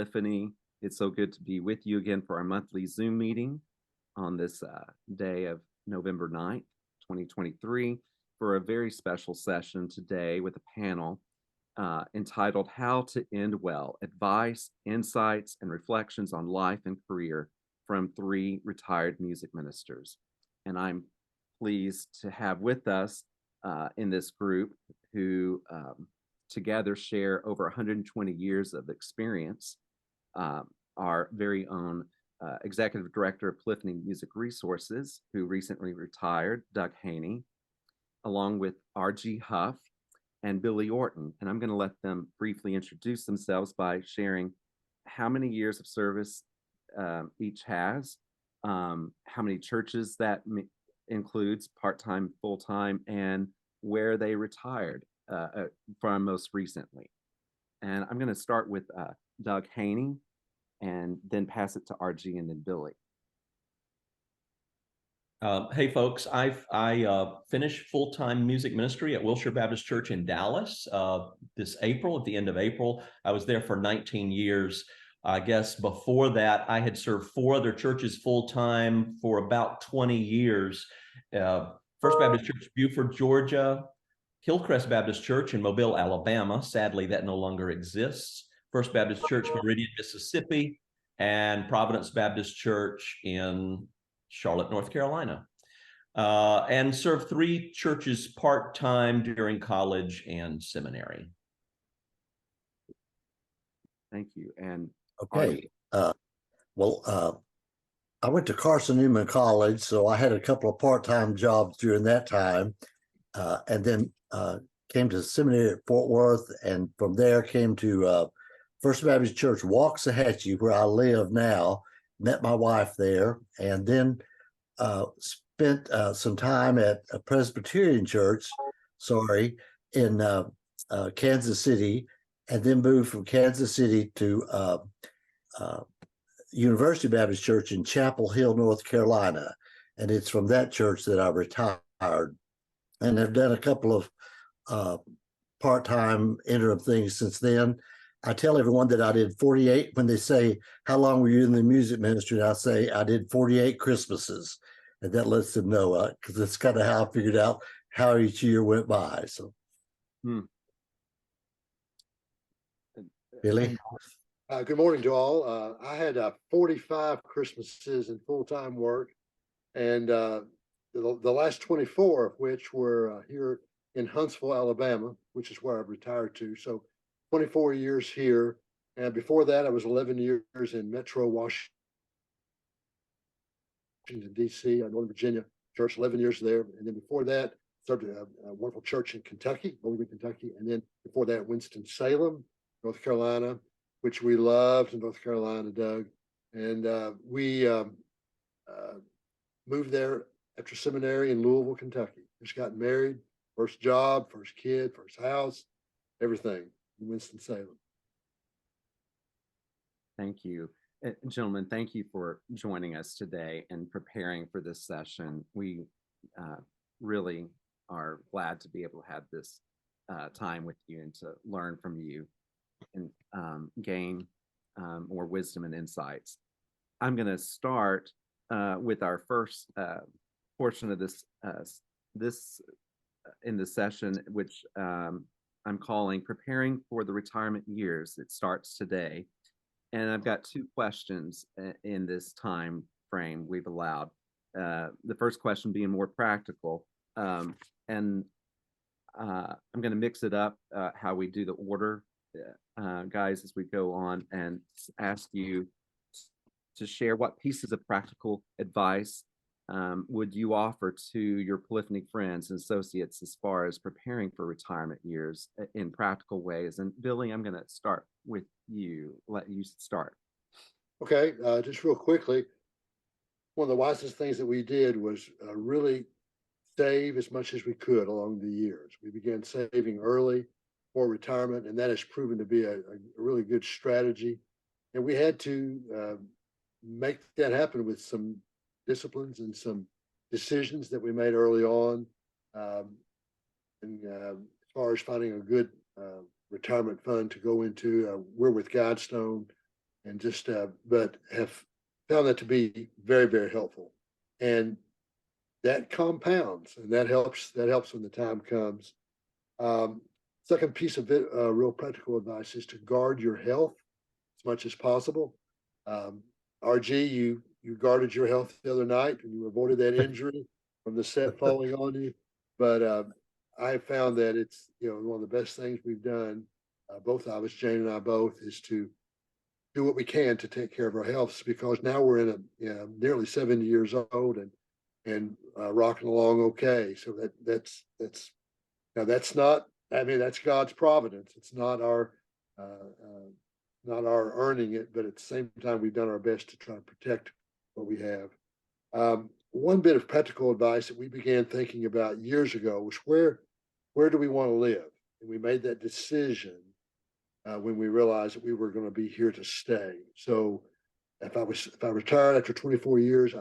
Epiphany. It's so good to be with you again for our monthly Zoom meeting on this day of November 9th, 2023, for a very special session today with a panel entitled How to End Well, Advice, Insights, and Reflections on Life and Career from 3 retired music ministers. And I'm pleased to have with us in this group who together share over 120 years of experience. Our very own Executive Director of Epiphany Music Resources, who recently retired, Doug Haney, along with R.G. Huff and Billy Orton. And I'm going to let them briefly introduce themselves by sharing how many years of service each has, how many churches that includes, part-time, full-time, and where they retired from most recently. And I'm going to start with Doug Haney and then pass it to RG and then Billy. Hey folks, I finished full-time music ministry at Wilshire Baptist Church in Dallas this April, at the end of April. I was there for 19 years. I guess before that, I had served 4 other churches full-time for about 20 years. First Baptist Church, Buford, Georgia, Hillcrest Baptist Church in Mobile, Alabama. Sadly, that no longer exists. First Baptist Church, Meridian, Mississippi, and Providence Baptist Church in Charlotte, North Carolina. And served 3 churches part-time during college and seminary. Thank you. And okay. I went to Carson Newman College, so I had a couple of part-time jobs during that time, and then came to seminary at Fort Worth, and from there came to First Baptist Church, Waxahachie, where I live now. Met my wife there, and then spent some time at a Presbyterian church, in Kansas City, and then moved from Kansas City to University Baptist Church in Chapel Hill, North Carolina. And it's from that church that I retired, and have done a couple of part-time interim things since then. I tell everyone that I did 48 when they say, how long were you in the music ministry? And I say, I did 48 Christmases. And that lets them know, because that's kind of how I figured out how each year went by. So, Billy? Good morning to all. I had 45 Christmases in full-time work, and the last 24 of which were here in Huntsville, Alabama, which is where I've retired to. So 24 years here. And before that, I was 11 years in Metro Washington, D.C., Northern Virginia church, 11 years there. And then before that, served a wonderful church in Kentucky, Louisville, Kentucky. And then before that, Winston-Salem, North Carolina, which we loved in North Carolina, Doug. And we moved there after seminary in Louisville, Kentucky. Just got married, first job, first kid, first house, everything in Winston-Salem. thank you. Gentlemen, thank you for joining us today and preparing for this session. We really are glad to be able to have this time with you and to learn from you and gain more wisdom and insights. I'm going to start with our first portion of this in the session, which I'm calling Preparing for the Retirement Years. It starts today. And I've got 2 questions in this time frame we've allowed. The first question being more practical. And I'm going to mix it up how we do the order, guys, as we go on, and ask you to share what pieces of practical advice would you offer to your Epiphany friends and associates as far as preparing for retirement years in practical ways. And Billy, I'm going to start with you, let you start. Okay, just real quickly, one of the wisest things that we did was really save as much as we could along the years. We began saving early for retirement, and that has proven to be a really good strategy. And we had to make that happen with some disciplines and some decisions that we made early on. And as far as finding a good retirement fund to go into, we're with Guidestone, and just, but have found that to be very, very helpful. And that compounds and that helps when the time comes. Um, Second piece of it, real practical advice is to guard your health as much as possible. RG, you guarded your health the other night and you avoided that injury from the set falling on you. But I found that it's one of the best things we've done, both of us, Jane and I both, is to do what we can to take care of our health because now we're in a nearly 70 years old and rocking along okay. So that's now that's not. I mean that's God's providence. It's not our earning it, but at the same time we've done our best to try to protect what we have. One bit of practical advice that we began thinking about years ago was where do we want to live, and we made that decision when we realized that we were going to be here to stay. So if I retired after 24 years,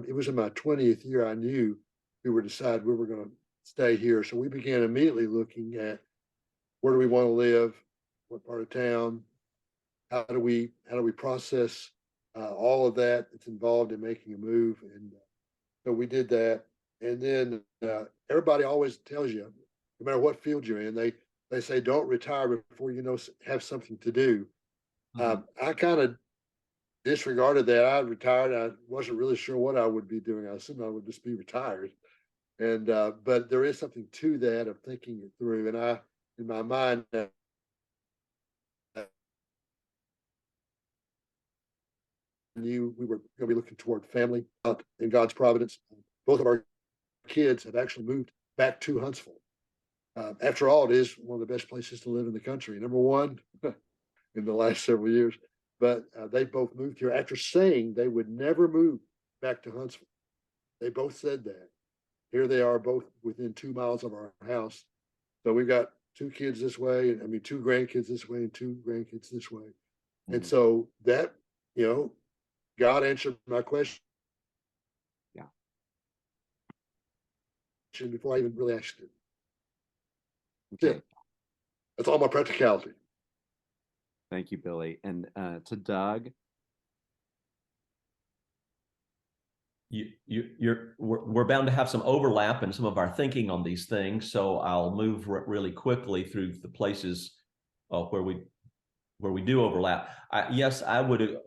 it was in my 20th year. I knew we were decided we were going to stay here. So we began immediately looking at where do we want to live, what part of town, how do we process all of that that's involved in making a move, and so we did that. And then everybody always tells you, no matter what field you're in, they say don't retire before have something to do. I kind of disregarded that. I retired. I wasn't really sure what I would be doing. I assumed I would just be retired. And but there is something to that of thinking it through. And I, in my mind, knew we were going to be looking toward family in God's providence. Both of our kids have actually moved back to Huntsville. After all, it is one of the best places to live in the country. Number one in the last several years. But they both moved here after saying they would never move back to Huntsville. They both said that. Here they are, both within 2 miles of our house. So we've got 2 kids this way, and 2 grandkids this way, and 2 grandkids this way. And so that, God answered my question. Yeah. Before I even really asked it. Okay. That's all my practicality. Thank you, Billy. And to Doug. We're bound to have some overlap in some of our thinking on these things, so I'll move really quickly through the places where we do overlap. Yes, I would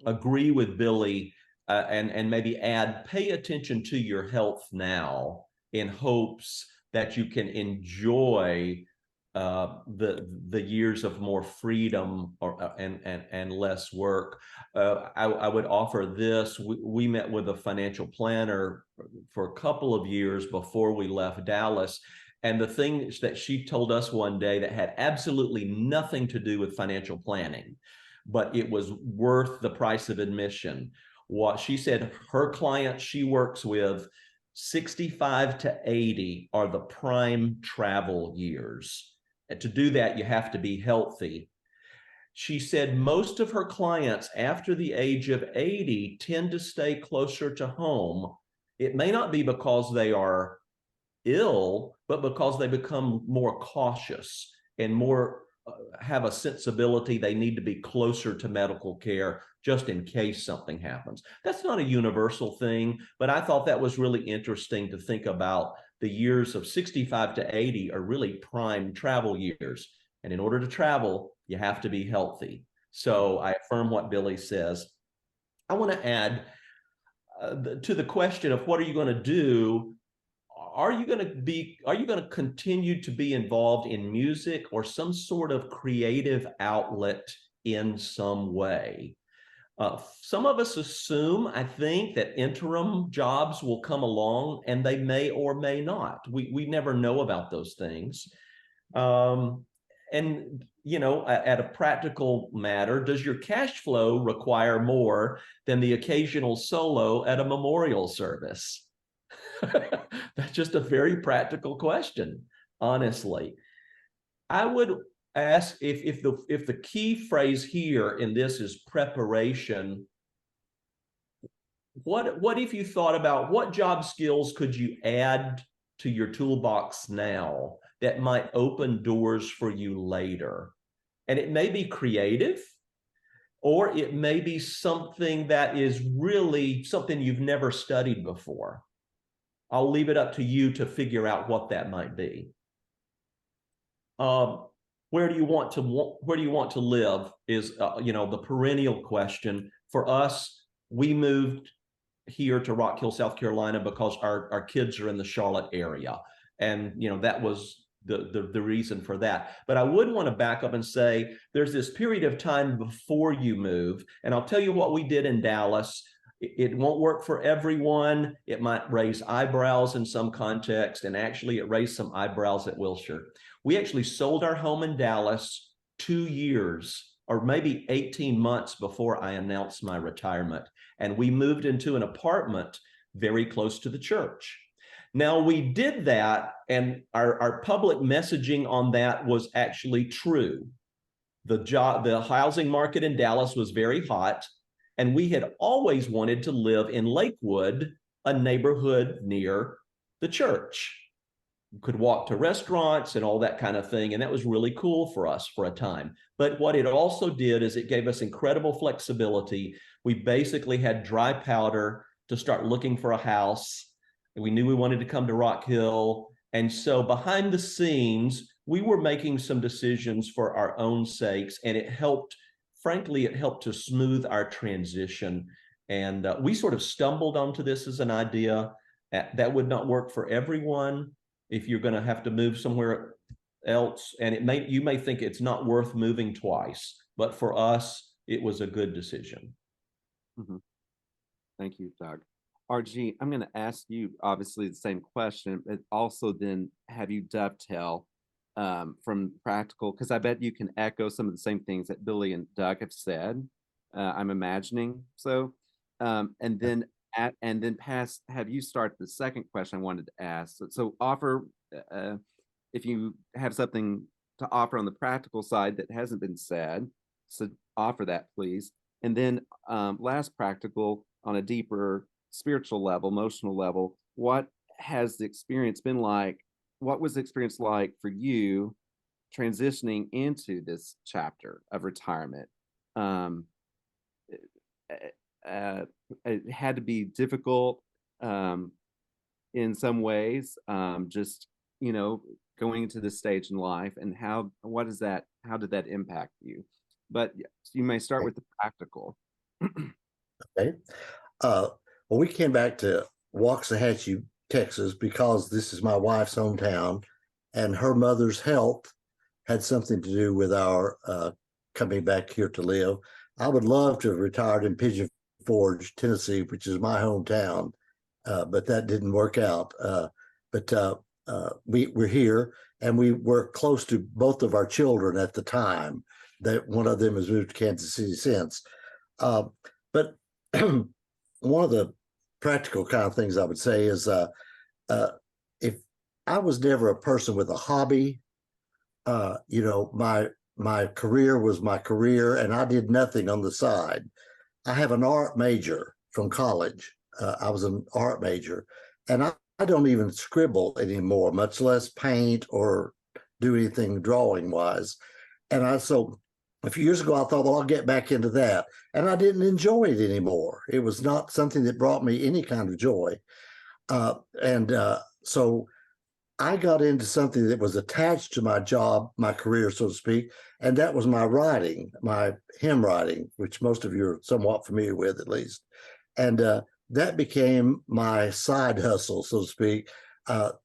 agree with Billy, and maybe add, pay attention to your health now in hopes that you can enjoy the years of more freedom and less work. I would offer this. We met with a financial planner for a couple of years before we left Dallas. And the things that she told us one day that had absolutely nothing to do with financial planning, but it was worth the price of admission. What she said, her clients she works with, 65 to 80 are the prime travel years. And to do that, you have to be healthy. She said most of her clients after the age of 80 tend to stay closer to home. It may not be because they are ill, but because they become more cautious and more have a sensibility they need to be closer to medical care just in case something happens. That's not a universal thing, but I thought that was really interesting to think about. The years of 65 to 80 are really prime travel years. And in order to travel, you have to be healthy. So I affirm what Billy says. I want to add to the question of what are you going to do? Are you going to continue to be involved in music or some sort of creative outlet in some way? Some of us assume, I think, that interim jobs will come along, and they may or may not. We never know about those things. And, at a practical matter, does your cash flow require more than the occasional solo at a memorial service? That's just a very practical question, honestly. I would ask if the key phrase here in this is preparation. What if you thought about what job skills could you add to your toolbox now that might open doors for you later? And it may be creative, or it may be something that is really something you've never studied before. I'll leave it up to you to figure out what that might be. Where do you want to live is the perennial question. For us, we moved here to Rock Hill, South Carolina, because our kids are in the Charlotte area, and that was the reason for that. But I would want to back up and say there's this period of time before you move, and I'll tell you what we did in Dallas. It won't work for everyone. It might raise eyebrows in some context, and actually it raised some eyebrows at Wilshire. We actually sold our home in Dallas 2 years or maybe 18 months before I announced my retirement. And we moved into an apartment very close to the church. Now, we did that, and our public messaging on that was actually true. The housing market in Dallas was very hot, and we had always wanted to live in Lakewood, a neighborhood near the church. You could walk to restaurants and all that kind of thing, and that was really cool for us for a time. But what it also did is it gave us incredible flexibility. We basically had dry powder to start looking for a house. We knew we wanted to come to Rock Hill. And so behind the scenes, we were making some decisions for our own sakes, and it helped. Frankly, it helped to smooth our transition. And we sort of stumbled onto this as an idea that would not work for everyone if you're going to have to move somewhere else. And you may think it's not worth moving twice, but for us, it was a good decision. Mm-hmm. Thank you, Doug. RG, I'm going to ask you obviously the same question, but also then have you dovetail from practical, because I bet you can echo some of the same things that Billy and Doug have said. I'm imagining so, and then have you start the second question I wanted to ask. So offer if you have something to offer on the practical side that hasn't been said, so offer that, please. And then last practical on a deeper spiritual level, emotional level, what has the experience been like? What was the experience like for you transitioning into this chapter of retirement? It had to be difficult in some ways, just, going into this stage in life, and how did that impact you? But you may start with the practical. Okay. Well, we came back to Waxahachie, Texas, because this is my wife's hometown, and her mother's health had something to do with our coming back here to live. I would love to have retired in Pigeon Forge, Tennessee, which is my hometown, but that didn't work out. But we're here, and we were close to both of our children at the time. That one of them has moved to Kansas City since. But one of the practical kind of things I would say is if I was never a person with a hobby, my career was my career, and I did nothing on the side. I have an art major from college. I was an art major, and I don't even scribble anymore, much less paint or do anything drawing wise. And so a few years ago, I thought, well, I'll get back into that. And I didn't enjoy it anymore. It was not something that brought me any kind of joy. So I got into something that was attached to my job, my career, so to speak. And that was my writing, my hymn writing, which most of you are somewhat familiar with, at least. And that became my side hustle, so to speak. But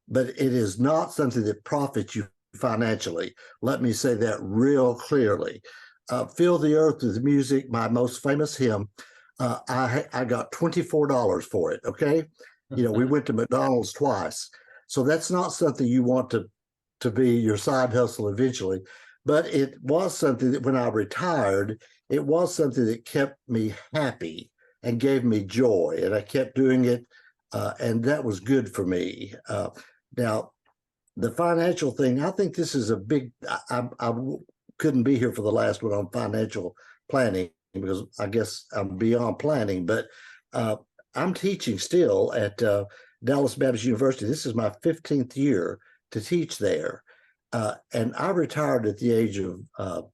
it is not something that profits you financially. Let me say that real clearly. Fill the Earth with Music, my most famous hymn. I got $24 for it. Okay. We went to McDonald's twice. So that's not something you want to be your side hustle eventually. But it was something that when I retired, it was something that kept me happy and gave me joy. And I kept doing it. And that was good for me. Now, the financial thing, I think this is a big, I couldn't be here for the last one on financial planning because I guess I'm beyond planning, but I'm teaching still at Dallas Baptist University. This is my 15th year to teach there. And I retired at the age of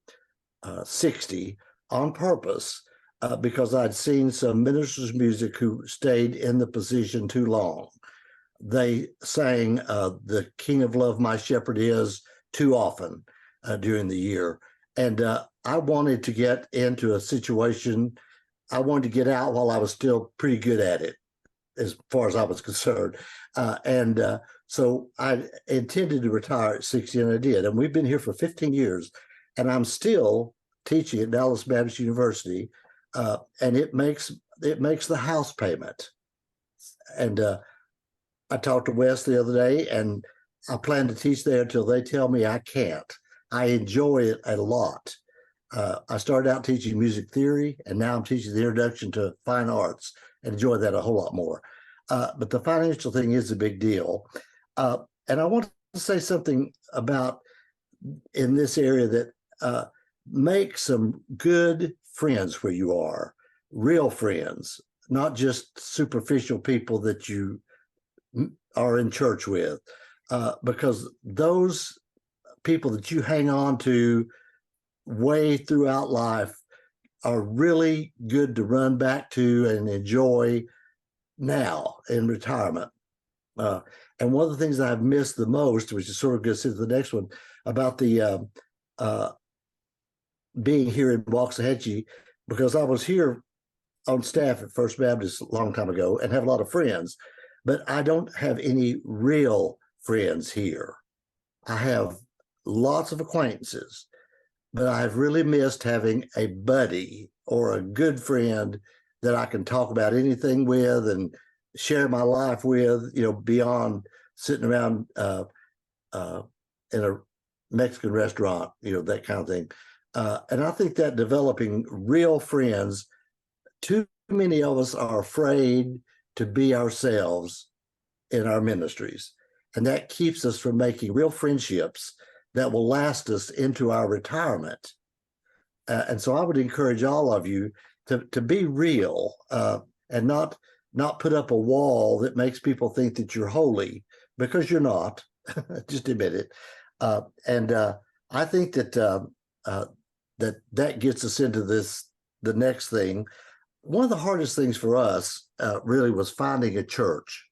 60 on purpose because I'd seen some ministers of music who stayed in the position too long. They sang "The King of Love, My Shepherd Is" too often during the year. And I wanted to get into a situation, I wanted to get out while I was still pretty good at it, as far as I was concerned. So I intended to retire at 60, and I did. And we've been here for 15 years, and I'm still teaching at Dallas Baptist University, and it makes the house payment. And I talked to Wes the other day, and I plan to teach there until they tell me I can't. I enjoy it a lot. I started out teaching music theory, and now I'm teaching the introduction to fine arts, and enjoy that a whole lot more. But the financial thing is a big deal. And I want to say something about in this area that make some good friends where you are, real friends, not just superficial people that you are in church with, because those people that you hang on to way throughout life are really good to run back to and enjoy now in retirement. And one of the things I've missed the most, which is sort of goes into the next one, about the being here in Waxahachie, because I was here on staff at First Baptist a long time ago and have a lot of friends, but I don't have any real friends here. I have lots of acquaintances, but I've really missed having a buddy or a good friend that I can talk about anything with and share my life with, beyond sitting around in a Mexican restaurant, that kind of thing. And I think that developing real friends, too many of us are afraid to be ourselves in our ministries. And that keeps us from making real friendships that will last us into our retirement. And so I would encourage all of you to be real and not put up a wall that makes people think that you're holy, because you're not. Just admit it. I think that that gets us into the next thing. One of the hardest things for us really was finding a church.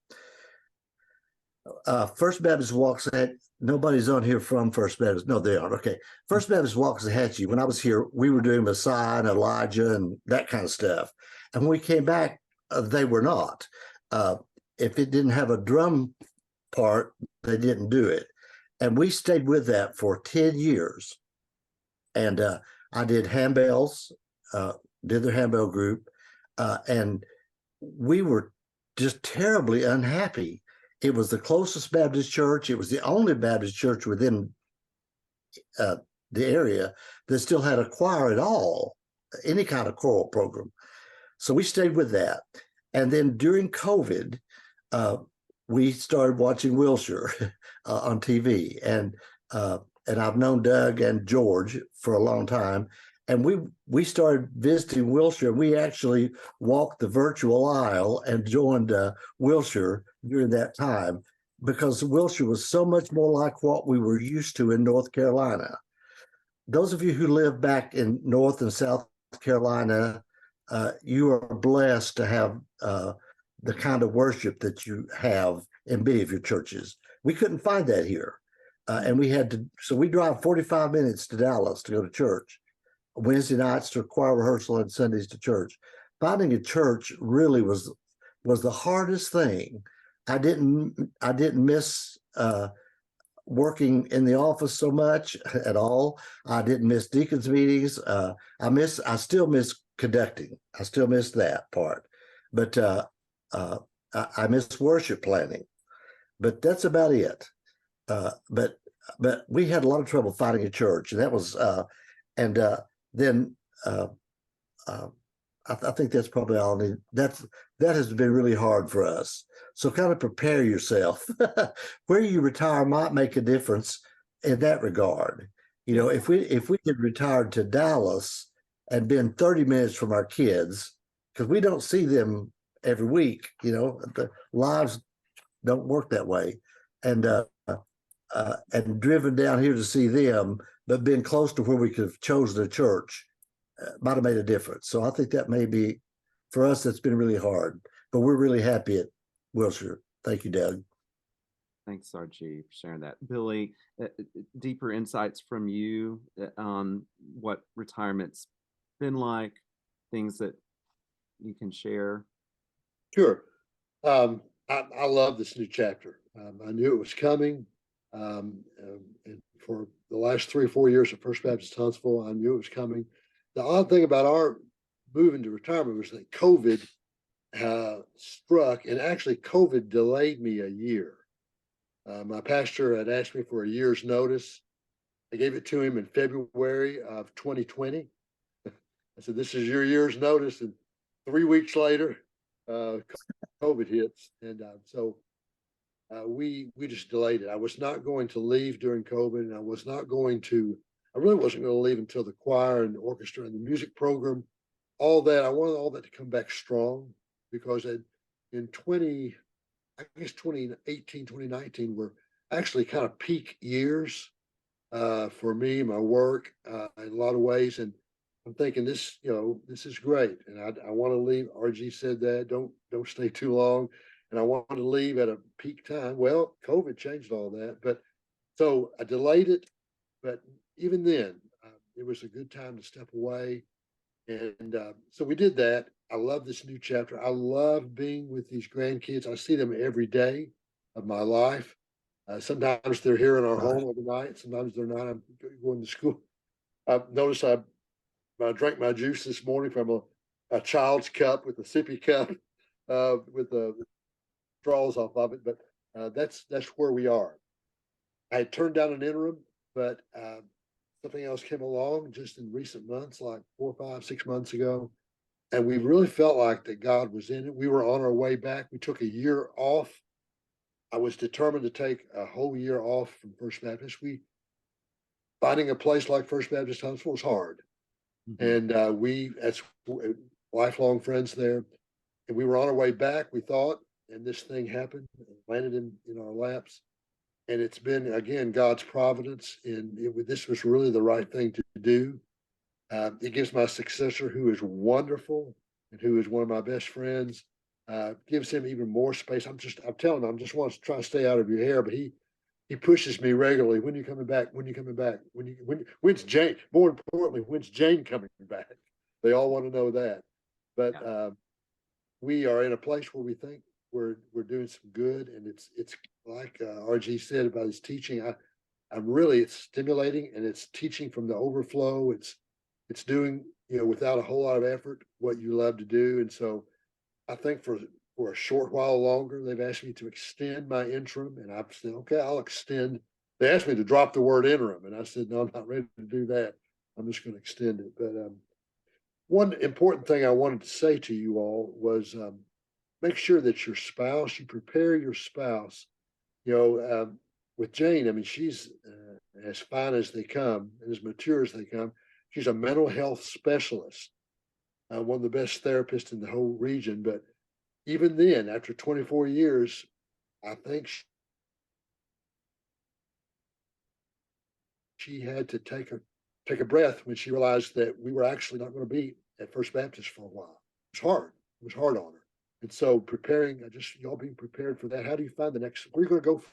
First Baptist Waxahachie, nobody's on here from First Baptist. No, they aren't. Okay. First Baptist Waxahachie, when I was here, we were doing Messiah and Elijah and that kind of stuff. And when we came back, they were not. If it didn't have a drum part, they didn't do it. And we stayed with that for 10 years. And I did handbells, did the handbell group, and we were just terribly unhappy. It was the closest Baptist church. It was the only Baptist church within the area that still had a choir at all, any kind of choral program. So we stayed with that. And then during COVID, we started watching Wilshire on TV. And I've known Doug and George for a long time. And we started visiting Wilshire. We actually walked the virtual aisle and joined Wilshire during that time, because Wilshire was so much more like what we were used to in North Carolina. Those of you who live back in North and South Carolina, you are blessed to have the kind of worship that you have in many of your churches. We couldn't find that here. And so we drive 45 minutes to Dallas to go to church. Wednesday nights to choir rehearsal and Sundays to church. Finding a church really was the hardest thing. I didn't miss working in the office so much at all. I didn't miss deacons meetings. I still miss conducting. I still miss that part. But I miss worship planning. But that's about it. But we had a lot of trouble finding a church, and that was then I think that's probably all I need. That has been really hard for us. So kind of prepare yourself. Where you retire might make a difference in that regard. If we had retired to Dallas and been 30 minutes from our kids, because we don't see them every week, the lives don't work that way. And driven down here to see them, but been close to where we could have chosen a church, might have made a difference. So I think that may be, for us, that's been really hard, but we're really happy at Wilshire. Thank you, Doug. Thanks, RG, for sharing that. Billy, deeper insights from you on what retirement's been like, things that you can share. Sure. I love this new chapter. I knew it was coming. And for the last 3 or 4 years at First Baptist Huntsville, I knew it was coming. The odd thing about our move into retirement was that COVID struck, and actually COVID delayed me a year. My pastor had asked me for a year's notice. I gave it to him in February of 2020. I said, "This is your year's notice," and 3 weeks later, COVID hits, and so we just delayed it. I was not going to leave during COVID, and I really wasn't going to leave until the choir and the orchestra and the music program, all that. I wanted all that to come back strong, because in 2018, 2019 were actually kind of peak years for me, my work, in a lot of ways. And I'm thinking this is great. And I want to leave. RG said that, don't stay too long. And I wanted to leave at a peak time. Well, COVID changed all that. But so I delayed it. But even then, it was a good time to step away. And so we did that. I love this new chapter. I love being with these grandkids. I see them every day of my life. Sometimes they're here in our home overnight. Sometimes they're not. I'm going to school. I've noticed I drank my juice this morning from a child's cup with a sippy cup with the straws off of it. But that's where we are. I had turned down an interim, but something else came along just in recent months, like 4, 5, 6 months ago. And we really felt like that God was in it. We were on our way back. We took a year off. I was determined to take a whole year off from First Baptist. Finding a place like First Baptist Huntsville was hard. Mm-hmm. And as lifelong friends there, and we were on our way back, we thought, and this thing happened, landed in our laps. And it's been, again, God's providence. And this was really the right thing to do. It gives my successor, who is wonderful and who is one of my best friends, gives him even more space. I'm telling him, I just want to try to stay out of your hair, but he pushes me regularly. When are you coming back? When are you coming back? When's Jane? More importantly, when's Jane coming back? They all want to know that. But we are in a place where we think we're doing some good, and it's like RG said about his teaching. It's stimulating, and it's teaching from the overflow. It's doing, without a whole lot of effort, what you love to do. And so I think for a short while longer, they've asked me to extend my interim, and I've said, okay, I'll extend. They asked me to drop the word interim, and I said, no, I'm not ready to do that. I'm just going to extend it. But one important thing I wanted to say to you all was make sure that you prepare your spouse. With Jane, I mean, she's as fine as they come and as mature as they come. She's a mental health specialist, one of the best therapists in the whole region. But even then, after 24 years, I think she had to take a breath when she realized that we were actually not going to be at First Baptist for a while. It was hard. It was hard on her. And so y'all being prepared for that. How do you find where are you going to go?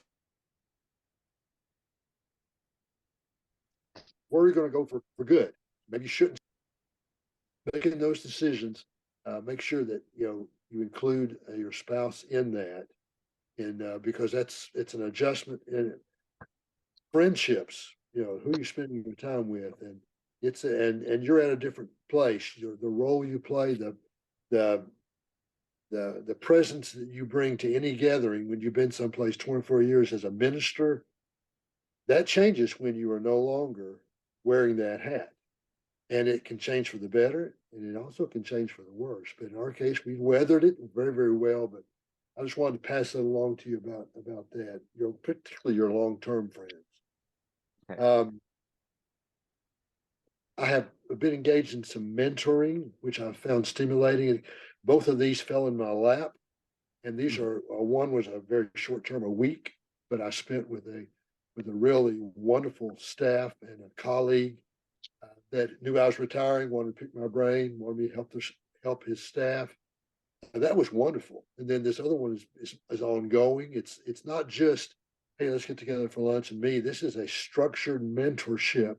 Where are you going to go for good? Maybe you shouldn't. Making those decisions, make sure that you include your spouse in that, and because it's an adjustment in friendships. Who you're spending your time with, and and you're at a different place. The role you play, the presence that you bring to any gathering when you've been someplace 24 years as a minister, that changes when you are no longer wearing that hat. And it can change for the better, and it also can change for the worse. But in our case, we weathered it very, very well. But I just wanted to pass that along to you about that, particularly your long-term friends. Okay. I have been engaged in some mentoring, which I found stimulating. Both of these fell in my lap, and these are one was a very short term, a week, but I spent with a really wonderful staff and a colleague that knew I was retiring, wanted to pick my brain, wanted me to help his staff. And that was wonderful. And then this other one is ongoing. It's not just, hey, let's get together for lunch and meet. This is a structured mentorship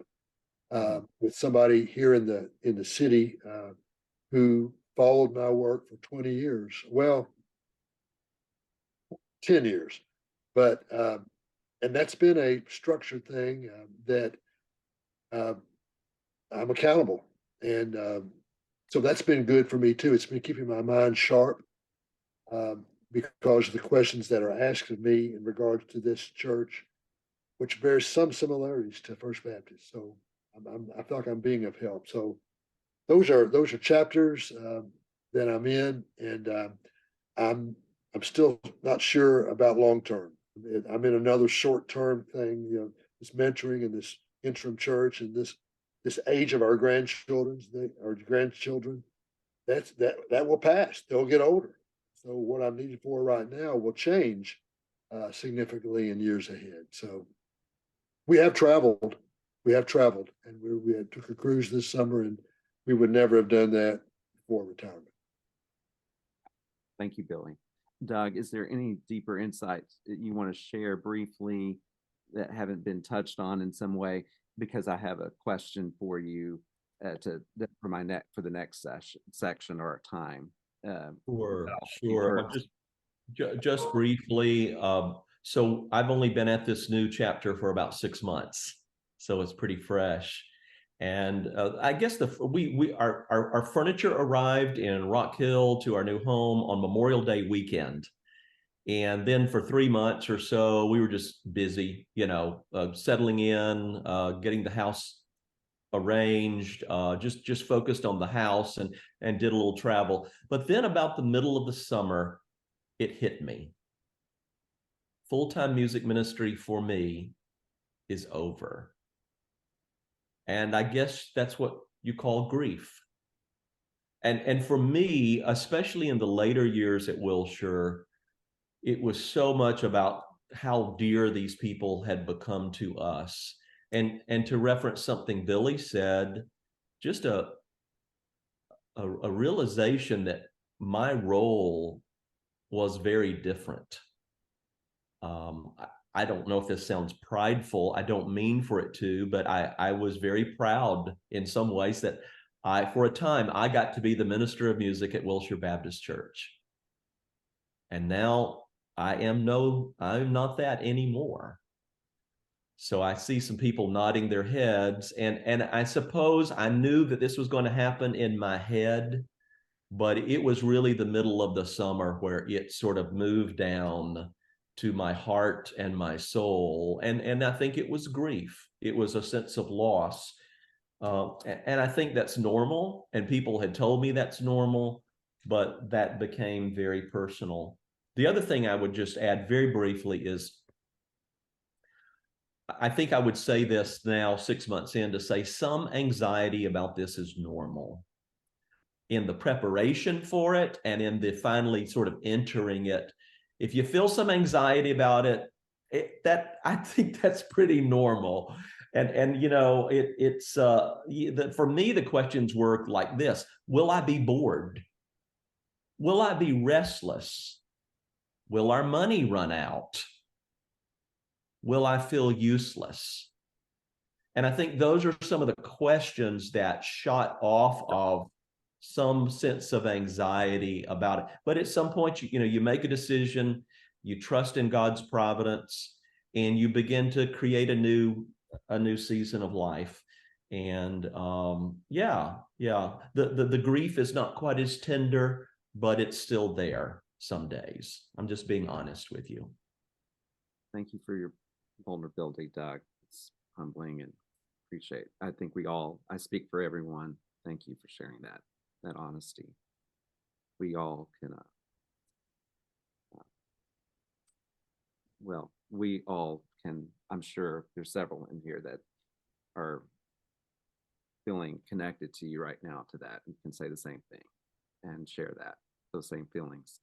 with somebody here in the city who followed my work for 20 years. Well, 10 years, but and that's been a structured thing that I'm accountable, and so that's been good for me too. It's been keeping my mind sharp because of the questions that are asked of me in regards to this church, which bears some similarities to First Baptist. So I feel like I'm being of help. So those are chapters that I'm in, and I'm still not sure about long term. I'm in another short term thing, this mentoring and this interim church and this age of our grandchildren, that will pass. They'll get older. So what I'm needed for right now will change significantly in years ahead. So we have traveled, and we took a cruise this summer, and we would never have done that before retirement. Thank you, Billy. Doug, is there any deeper insights that you want to share briefly that haven't been touched on in some way? Because I have a question for you for the next section or time. Sure, you sure. first. Just briefly, so I've only been at this new chapter for about 6 months, so it's pretty fresh. And I guess our furniture arrived in Rock Hill to our new home on Memorial Day weekend. And then for 3 months or so, we were just busy, settling in, getting the house arranged, just focused on the house and did a little travel. But then about the middle of the summer, it hit me. Full-time music ministry for me is over. And I guess that's what you call grief. And for me, especially in the later years at Wilshire, it was so much about how dear these people had become to us. And to reference something Billy said, just a realization that my role was very different. I don't know if this sounds prideful. I don't mean for it to, but I was very proud in some ways that for a time, I got to be the minister of music at Wilshire Baptist Church. And now I'm not that anymore. So I see some people nodding their heads, and I suppose I knew that this was going to happen in my head, but it was really the middle of the summer where it sort of moved down to my heart and my soul. And I think it was grief. It was a sense of loss. And I think that's normal. And people had told me that's normal, but that became very personal. The other thing I would just add very briefly is, I think I would say this now 6 months in, to say some anxiety about this is normal. In the preparation for it and in the finally sort of entering it, if you feel some anxiety about it, I think that's pretty normal. And for me, the questions work like this: will I be bored? Will I be restless? Will our money run out? Will I feel useless? And I think those are some of the questions that shot off of some sense of anxiety about it. But at some point, you make a decision, you trust in God's providence, and you begin to create a new season of life. And the grief is not quite as tender, but it's still there some days. I'm just being honest with you. Thank you for your vulnerability, Doug. It's humbling and appreciate. I think I speak for everyone. Thank you for sharing that honesty. We all can, I'm sure there's several in here that are feeling connected to you right now to that and can say the same thing and share those same feelings.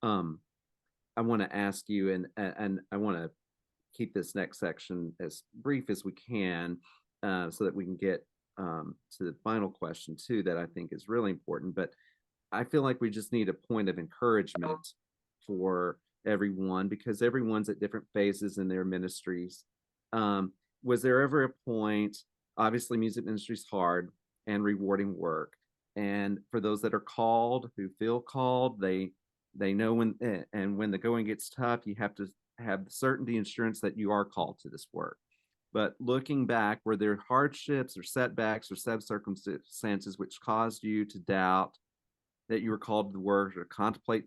I want to ask you, and I want to keep this next section as brief as we can, so that we can get to the final question too, that I think is really important, but I feel like we just need a point of encouragement for everyone because everyone's at different phases in their ministries. Was there ever a point, obviously music ministry is hard and rewarding work. And for those that are called, who feel called, they know when, and when the going gets tough, you have to have certainty assurance that you are called to this work. But looking back, were there hardships or setbacks or circumstances which caused you to doubt that you were called to the work or contemplate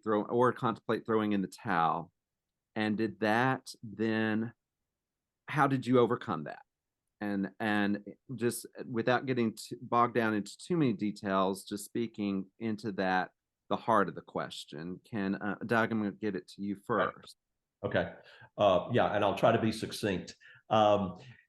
throwing in the towel? And did that then, how did you overcome that? And just without getting bogged down into too many details, just speaking into that, the heart of the question. Can Doug, I'm going to give it to you first. Okay. Yeah, and I'll try to be succinct.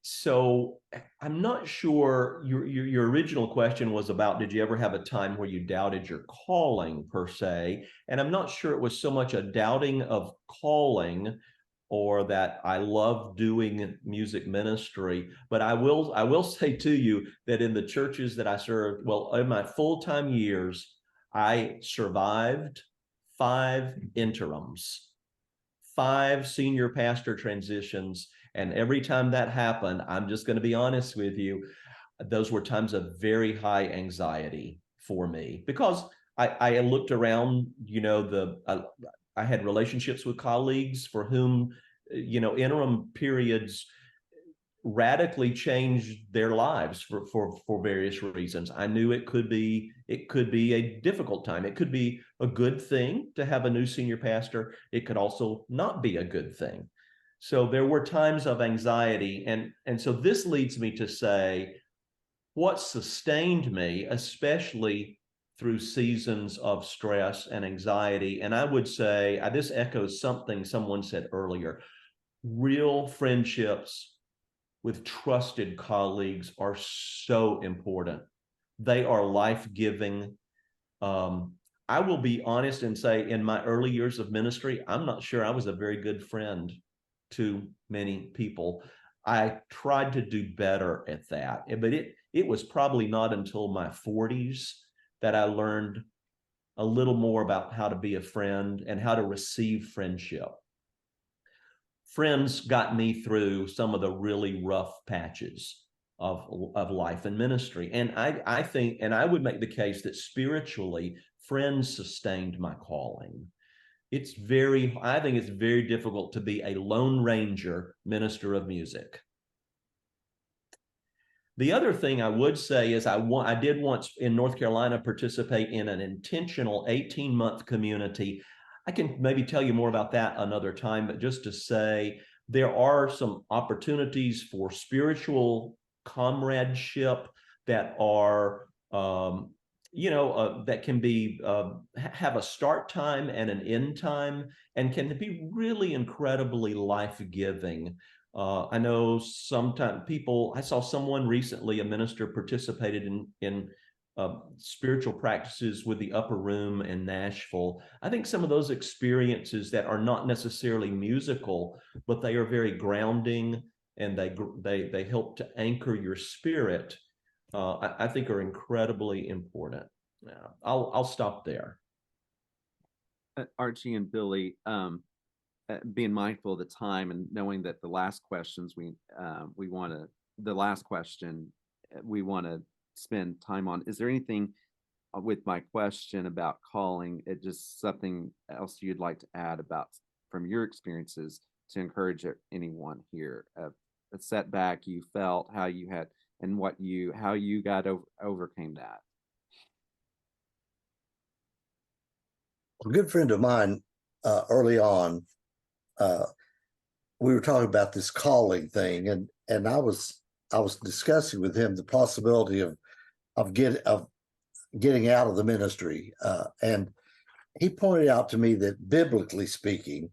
So I'm not sure your original question was about, did you ever have a time where you doubted your calling per se? And I'm not sure it was so much a doubting of calling or that I love doing music ministry, but I will say to you that in the churches that I served, well, in my full-time years, I survived 5 interims, 5 senior pastor transitions. And every time that happened, I'm just going to be honest with you, those were times of very high anxiety for me because I looked around, I had relationships with colleagues for whom, interim periods radically changed their lives for various reasons. I knew it could be a difficult time. It could be a good thing to have a new senior pastor. It could also not be a good thing. So there were times of anxiety. And so this leads me to say, what sustained me, especially through seasons of stress and anxiety, and I would say, this echoes something someone said earlier, real friendships with trusted colleagues are so important. They are life-giving. I will be honest and say, in my early years of ministry, I'm not sure I was a very good friend to many people. I tried to do better at that, but it was probably not until my 40s that I learned a little more about how to be a friend and how to receive friendship. Friends got me through some of the really rough patches of life and ministry. And I think, and I would make the case that spiritually, friends sustained my calling. I think it's very difficult to be a Lone Ranger minister of music. The other thing I would say is I did once in North Carolina participate in an intentional 18-month community. I can maybe tell you more about that another time, but just to say there are some opportunities for spiritual comradeship that are, that can be have a start time and an end time and can be really incredibly life-giving. I know sometimes I saw someone recently, a minister, participated in spiritual practices with the Upper Room in Nashville. I think some of those experiences that are not necessarily musical, but they are very grounding and they help to anchor your spirit, I think are incredibly important. I'll stop there. Archie and Billy, being mindful of the time and knowing that the last questions we want to spend time on. Is there anything with my question about calling, it just something else you'd like to add about from your experiences to encourage anyone here, a setback you felt, how you had, and how you overcame that? A good friend of mine, early on, we were talking about this calling thing, and I was discussing with him the possibility of getting out of the ministry, and he pointed out to me that biblically speaking,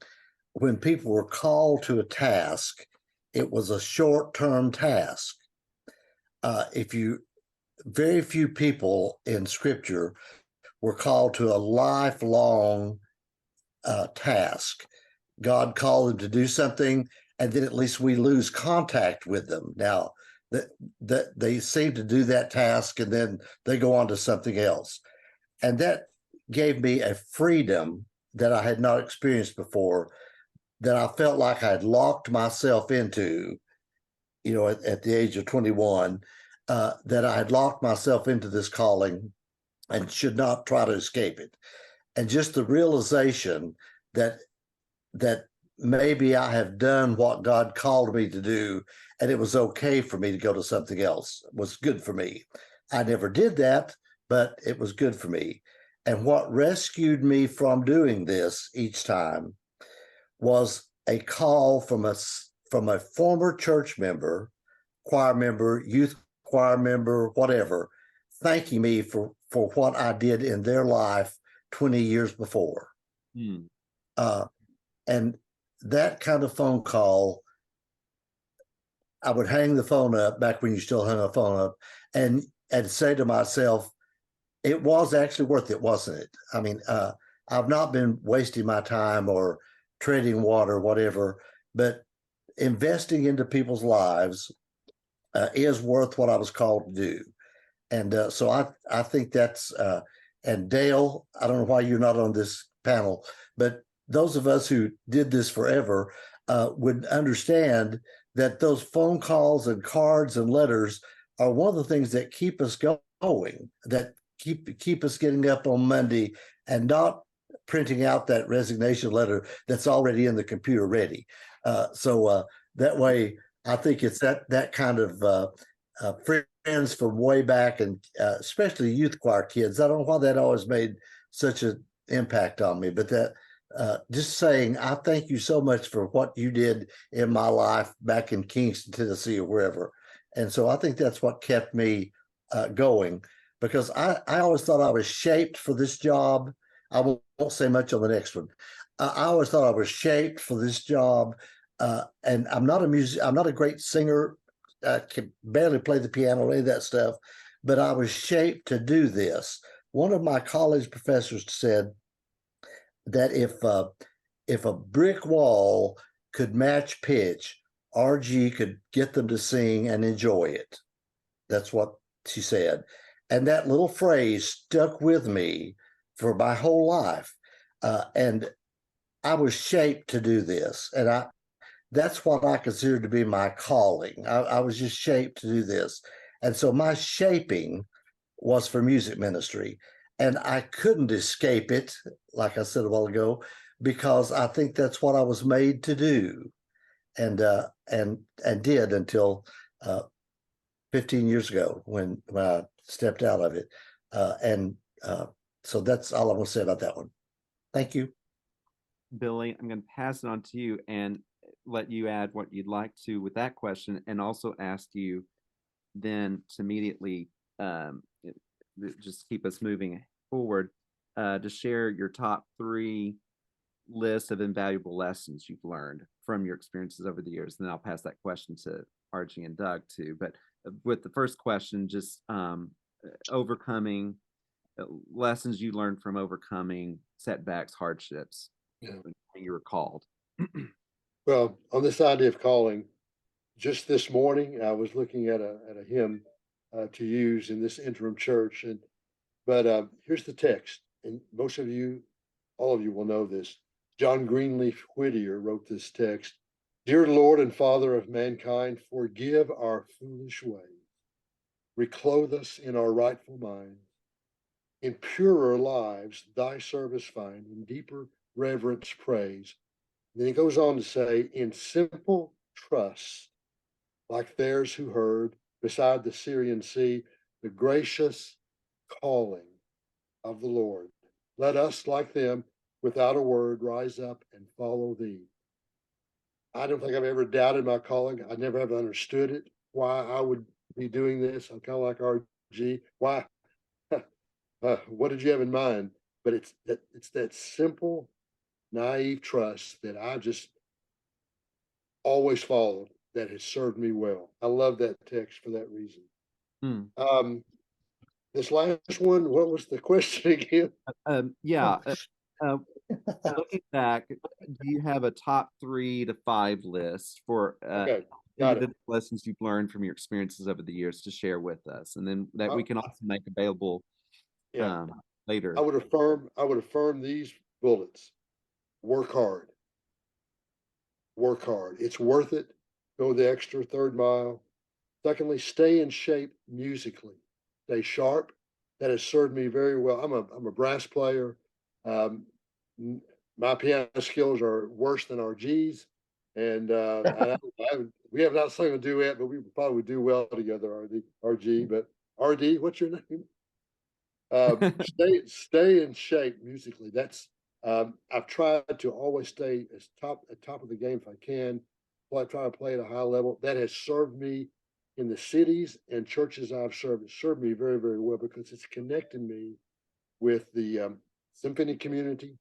when people were called to a task, it was a short-term task. Very few people in Scripture were called to a lifelong task. God called them to do something, and then at least we lose contact with them. Now, that they seem to do that task and then they go on to something else. And that gave me a freedom that I had not experienced before, that I felt like I had locked myself into, at the age of 21, that I had locked myself into this calling and should not try to escape it. And just the realization that maybe I have done what God called me to do, and it was okay for me to go to something else was good for me. I never did that, but it was good for me. And what rescued me from doing this each time was a call from a former church member, choir member, youth choir member, whatever, thanking me for what I did in their life 20 years before. And that kind of phone call, I would hang the phone up back when you still hung a phone up and say to myself, it was actually worth it, wasn't it? I mean, I've not been wasting my time or treading water, whatever, but investing into people's lives is worth what I was called to do. And so I think that's, and Dale, I don't know why you're not on this panel, but those of us who did this forever would understand that those phone calls and cards and letters are one of the things that keep us going, that keep us getting up on Monday and not printing out that resignation letter that's already in the computer ready. So that way, I think it's that kind of friends from way back, and especially youth choir kids. I don't know why that always made such an impact on me, but that just saying, I thank you so much for what you did in my life back in Kingston, Tennessee, or wherever. And so I think that's what kept me going, because I always thought I was shaped for this job. I won't say much on the next one. I always thought I was shaped for this job. And I'm not a great singer. I can barely play the piano or any of that stuff, but I was shaped to do this. One of my college professors said that if a brick wall could match pitch, RG could get them to sing and enjoy it. That's what she said. And that little phrase stuck with me for my whole life. And I was shaped to do this. And that's what I consider to be my calling. I was just shaped to do this. And so my shaping was for music ministry. And I couldn't escape it, like I said a while ago, because I think that's what I was made to do, and did until 15 years ago when I stepped out of it. So that's all I'm going to say about that one. Thank you. Billy, I'm going to pass it on to you and let you add what you'd like to with that question, and also ask you then to immediately just keep us moving forward, to share your top 3 lists of invaluable lessons you've learned from your experiences over the years. And then I'll pass that question to Archie and Doug too. But with the first question, just overcoming lessons you learned from overcoming setbacks, hardships. Yeah. When you were called. Well, on this idea of calling, just this morning I was looking at a hymn to use in this interim church, but here's the text, and most of you, all of you will know this. John Greenleaf Whittier wrote this text. Dear Lord and Father of mankind, forgive our foolish ways. Reclothe us in our rightful minds. In purer lives, thy service find, in deeper reverence praise. And then he goes on to say, in simple trust, like theirs who heard beside the Syrian sea, the gracious calling of the Lord. Let us, like them, without a word, rise up and follow thee. I don't think I've ever doubted my calling. I never have understood it, why I would be doing this. I'm kind of like RG. Why? What did you have in mind? But it's that simple, naive trust that I just always followed that has served me well. I love that text for that reason. This last one, what was the question again? Looking back, do you have a top 3 to 5 list for Okay. Got the it. lessons you've learned from your experiences over the years to share with us, and then that we I- can also make available Yeah, later. I would affirm these bullets. Work hard. Work hard. It's worth it. Go the extra third mile. Secondly, stay in shape musically. Stay sharp. That has served me very well. I'm a brass player. Um, my piano skills are worse than our G's, and we have not sung a duet, but we probably would do well together. RG, but RD, what's your name? Stay in shape musically. That's I've tried to always stay at top of the game if I can. Try to play at a high level. That has served me in the cities and churches I've served. It served me very, very well because it's connected me with the symphony community,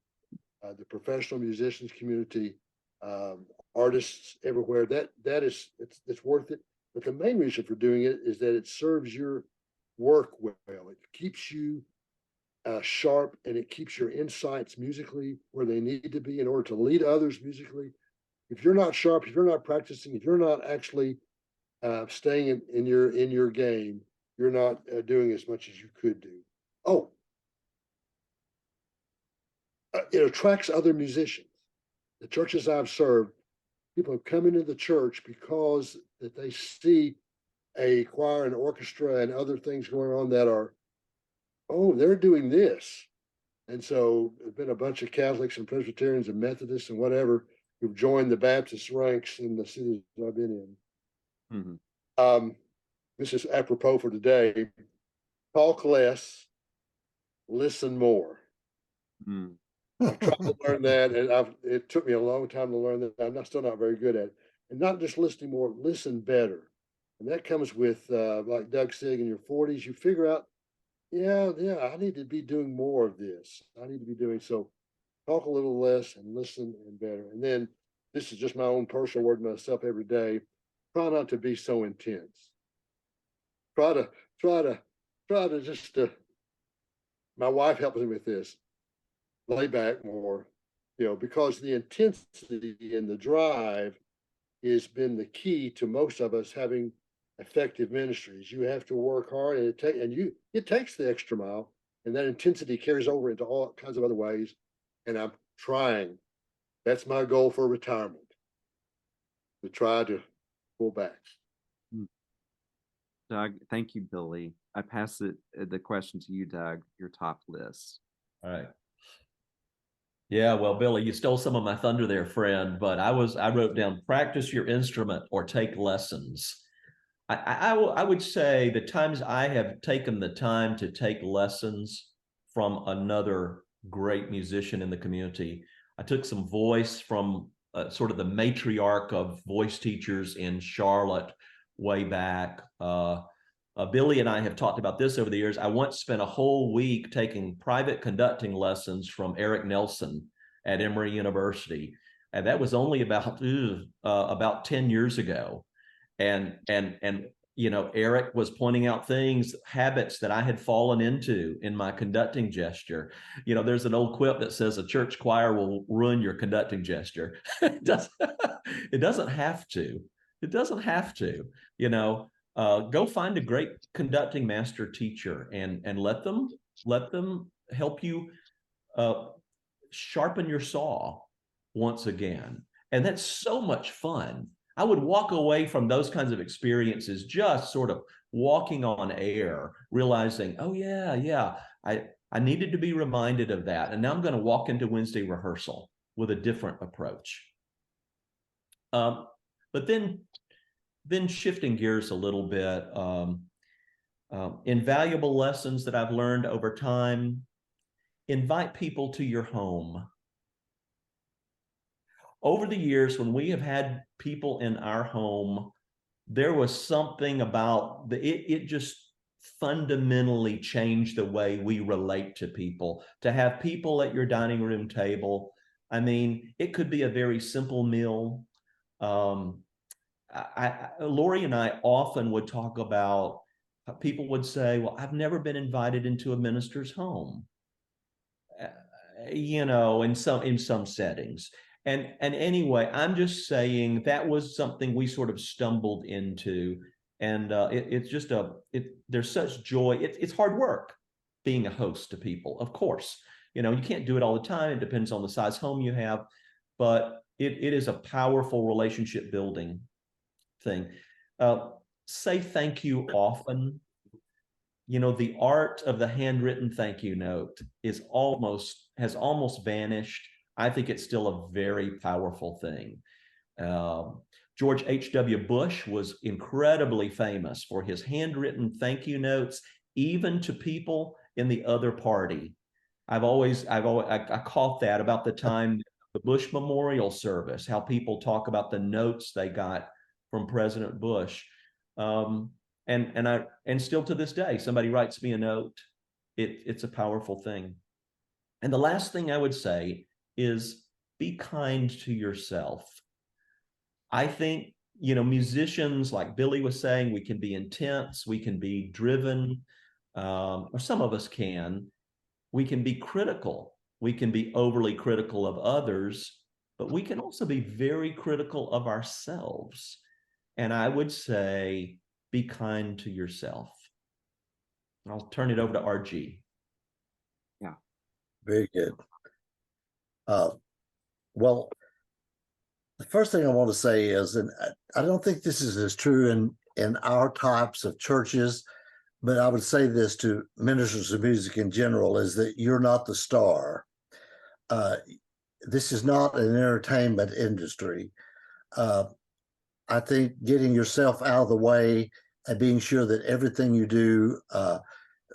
the professional musicians community, artists everywhere. It's worth it. But the main reason for doing it is that it serves your work well. It keeps you sharp, and it keeps your insights musically where they need to be in order to lead others musically. If you're not sharp, if you're not practicing, if you're not actually staying in your game, you're not doing as much as you could do. Oh, it attracts other musicians. The churches I've served, people have come into the church because that they see a choir and orchestra and other things going on that are, oh, they're doing this. And so there's been a bunch of Catholics and Presbyterians and Methodists and whatever who've joined the Baptist ranks in the cities I've been in. This is apropos for today. Talk less, listen more. Mm. I've tried to learn that, and it took me a long time to learn that. I'm still not very good at it. And not just listening more, listen better. And that comes with, like Doug said, in your 40s, you figure out, yeah, I need to be doing more of this. I need to be doing so. Talk a little less and listen and better. And then this is just my own personal word to myself every day. Try not to be so intense. Try to just. My wife helps me with this. Lay back more, because the intensity and the drive has been the key to most of us having effective ministries. You have to work hard, and it takes the extra mile, and that intensity carries over into all kinds of other ways. And I'm trying. That's my goal for retirement, to try to pull back. Doug, thank you, Billy. I pass the question to you, Doug, your top list. All right. Yeah, well, Billy, you stole some of my thunder there, friend, but I wrote down practice your instrument or take lessons. I would say the times I have taken the time to take lessons from another great musician in the community. I took some voice from sort of the matriarch of voice teachers in Charlotte way back. Billy and I have talked about this over the years. I once spent a whole week taking private conducting lessons from Eric Nelson at Emory University. And that was only about 10 years ago. And Eric was pointing out habits that I had fallen into in my conducting gesture. There's an old quip that says a church choir will ruin your conducting gesture. It doesn't have to. It doesn't have to. Go find a great conducting master teacher and let them help you sharpen your saw once again. And that's so much fun. I would walk away from those kinds of experiences just sort of walking on air, realizing, oh yeah, I needed to be reminded of that. And now I'm going to walk into Wednesday rehearsal with a different approach. But then shifting gears a little bit, invaluable lessons that I've learned over time: invite people to your home. Over the years, when we have had people in our home, there was something about it just fundamentally changed the way we relate to people. To have people at your dining room table, I mean, it could be a very simple meal. Lori and I often would talk about, people would say, well, I've never been invited into a minister's home, in some settings. And anyway, I'm just saying that was something we sort of stumbled into, and it's just there's such joy. It's hard work being a host to people, of course. You know, you can't do it all the time. It depends on the size home you have, but it is a powerful relationship building thing. Say thank you often. You know, the art of the handwritten thank you note has almost vanished. I think it's still a very powerful thing. George H.W. Bush was incredibly famous for his handwritten thank you notes, even to people in the other party. I caught that about the time the Bush Memorial Service, how people talk about the notes they got from President Bush. And still to this day, somebody writes me a note. It's a powerful thing. And the last thing I would say is be kind to yourself. I think, you know, musicians, like Billy was saying, we can be intense, we can be driven, or some of us can. We can be critical. We can be overly critical of others, but we can also be very critical of ourselves. And I would say, be kind to yourself. I'll turn it over to RG. Yeah. Very good. Well, the first thing I want to say is, and I don't think this is as true in our types of churches, but I would say this to ministers of music in general, is that you're not the star. This is not an entertainment industry. I think getting yourself out of the way and being sure that everything you do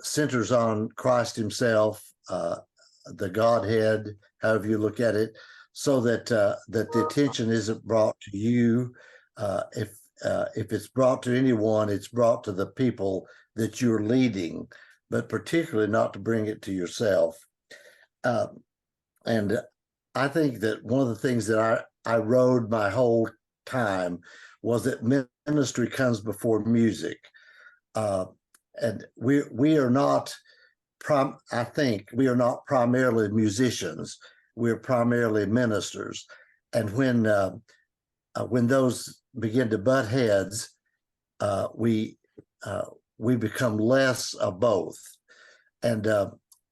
centers on Christ himself, the Godhead, however you look at it, so that that the attention isn't brought to you. If it's brought to anyone, it's brought to the people that you're leading, but particularly not to bring it to yourself. And I think that one of the things that I rode my whole time was that ministry comes before music. And we are not, I think we are not primarily musicians. We're primarily ministers. And when those begin to butt heads, we become less of both. And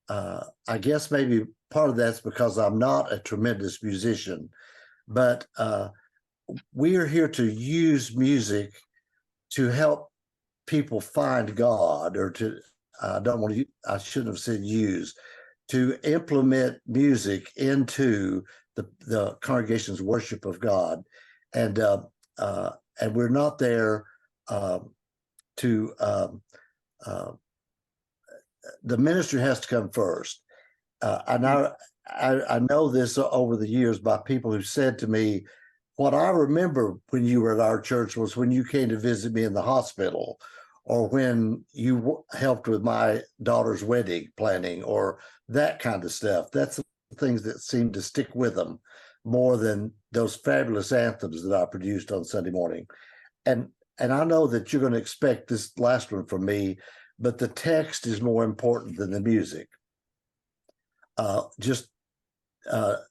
I guess maybe part of that's because I'm not a tremendous musician, but we are here to use music to help people find God, or to, I shouldn't have said use, to implement music into the congregation's worship of God. And we're not there to, the ministry has to come first. And I know this over the years by people who said to me, what I remember when you were at our church was when you came to visit me in the hospital, or when you helped with my daughter's wedding planning, or that kind of stuff. That's the things that seem to stick with them more than those fabulous anthems that I produced on Sunday morning. And I know that you're going to expect this last one from me, but the text is more important than the music.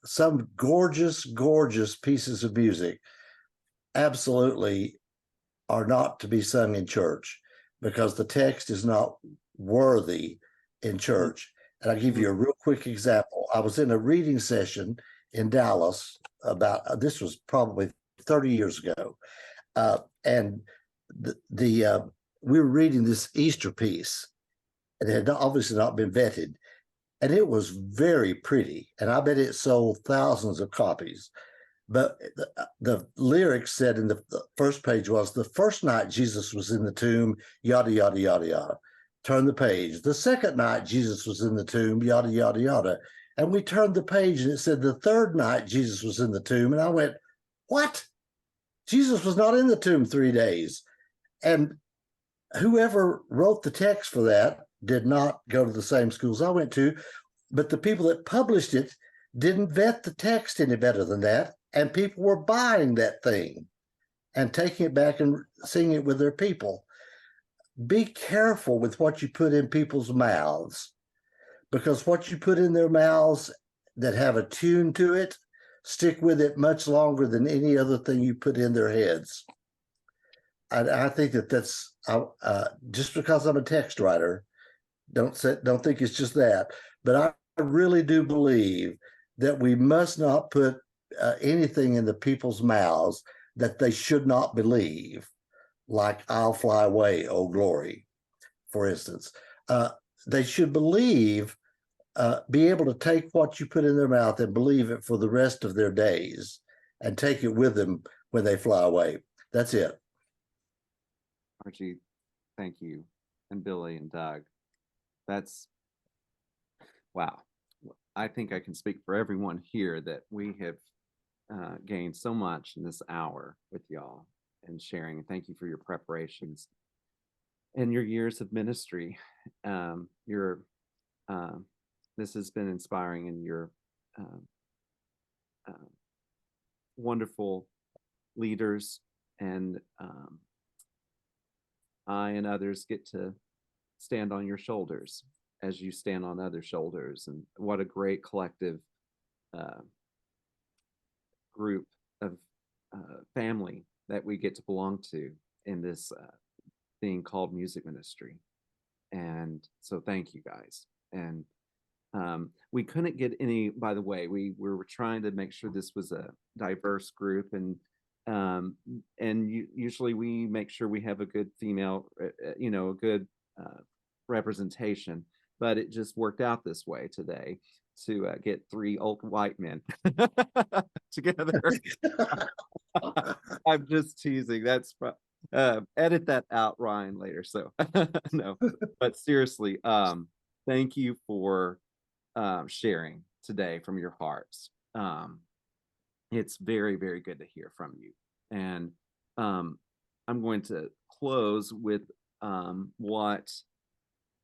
Some gorgeous, gorgeous pieces of music absolutely are not to be sung in church because the text is not worthy in church. And I'll give you a real quick example. I was in a reading session in Dallas about, this was probably 30 years ago. And we were reading this Easter piece, and it had obviously not been vetted. And it was very pretty, and I bet it sold thousands of copies. But the lyrics said in the first page was, the first night Jesus was in the tomb, yada, yada, yada, yada. Turn the page. The second night Jesus was in the tomb, yada, yada, yada. And we turned the page, and it said the third night Jesus was in the tomb. And I went, what? Jesus was not in the tomb 3 days. And whoever wrote the text for that did not go to the same schools I went to, but the people that published it didn't vet the text any better than that, and people were buying that thing and taking it back and singing it with their people. Be careful with what you put in people's mouths, because what you put in their mouths that have a tune to it stick with it much longer than any other thing you put in their heads. I think that's just because I'm a text writer, don't think it's just that, but I really do believe that we must not put anything in the people's mouths that they should not believe, like "I'll fly away, oh glory," for instance. They should believe, be able to take what you put in their mouth and believe it for the rest of their days, and take it with them when they fly away. That's it. Archie, thank you. And Billy and Doug. That's wow. I think I can speak for everyone here that we have gained so much in this hour with y'all and sharing. And thank you for your preparations and your years of ministry. Your this has been inspiring, and your wonderful leaders, and I and others get to stand on your shoulders as you stand on other shoulders. And what a great collective group of family that we get to belong to in this thing called music ministry. And so thank you guys. And we couldn't get any, by the way, we were trying to make sure this was a diverse group, and usually we make sure we have a good female, a good representation, but it just worked out this way today to get three old white men together. I'm just teasing. That's edit that out, Ryan, later. So no, but seriously, thank you for sharing today from your hearts. It's very, very good to hear from you. And I'm going to close with what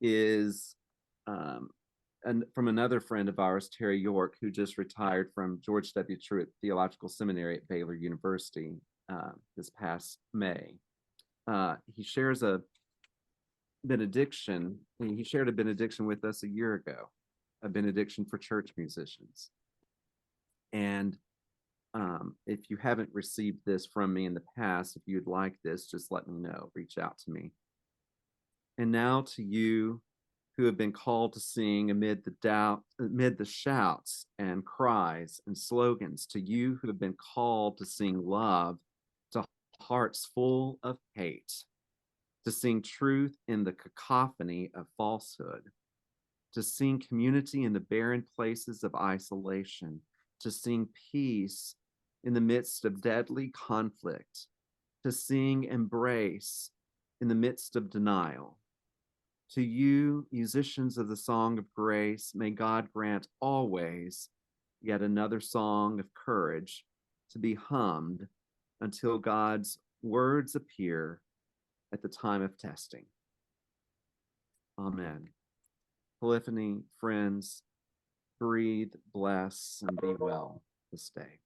is and from another friend of ours, Terry York, who just retired from George W. Truett Theological Seminary at Baylor University this past May. He shares a benediction. He shared a benediction with us a year ago, a benediction for church musicians. And if you haven't received this from me in the past, if you'd like this, just let me know. Reach out to me. And now to you who have been called to sing amid the shouts and cries and slogans, to you who have been called to sing love to hearts full of hate, to sing truth in the cacophony of falsehood, to sing community in the barren places of isolation, to sing peace in the midst of deadly conflict, to sing embrace in the midst of denial. To you, musicians of the song of grace, may God grant always yet another song of courage to be hummed until God's words appear at the time of testing. Amen. Polyphony, friends, breathe, bless, and be well this day.